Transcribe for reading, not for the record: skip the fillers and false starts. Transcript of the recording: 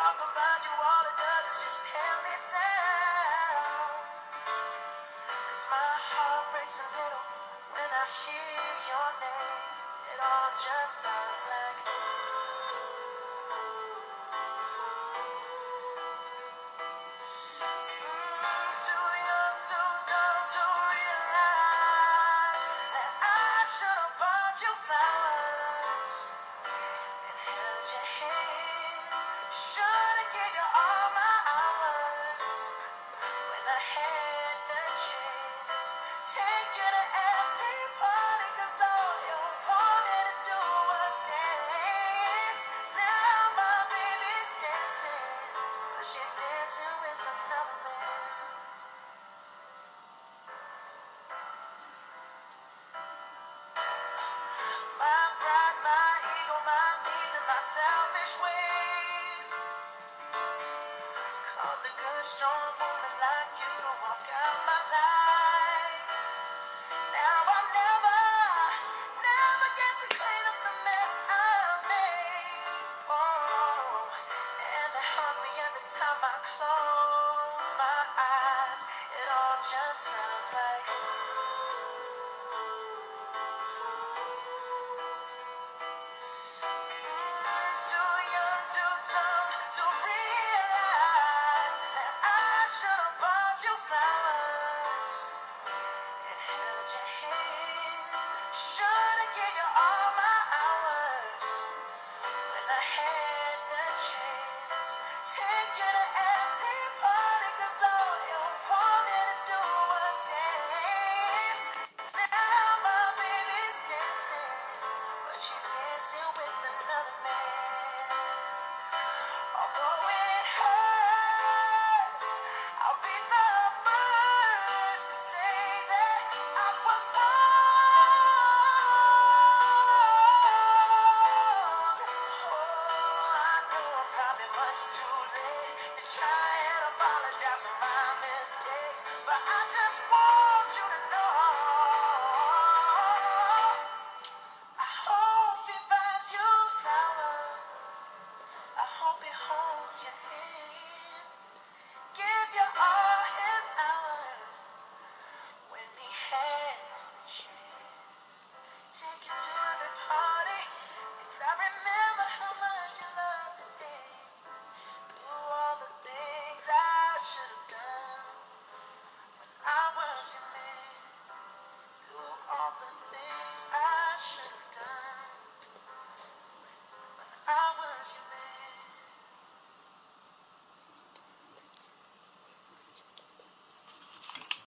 talk about you, all it does is just tear me down. 'Cause my heart breaks a little when I hear your name. It all just sounds like too young, too dumb to realize that I should have bought you flowers and held your hand. Should have gave you all my hours when I had the chance. Take you to every party, 'cause all you wanted to do was dance. Now my baby's dancing, but she's dancing with another man. My pride, my ego, my needs, and my selfish ways caused a good, strong woman like you to walk out my life. Now I'll never get to clean up the mess I've made. Oh, and it haunts me every time I close my eyes. It all just sounds like too young, too dumb to realize that I should have bought you flowers and held your hand. Should have gave you all my hours when I had the chance. Take you to every party, 'cause all you wanted to do was dance. Now my baby's dancing, but she's dancing with another man. Although it hurts, I'll be the first to say that I was wrong. Oh, I know I'm probably much too late to try and apologize for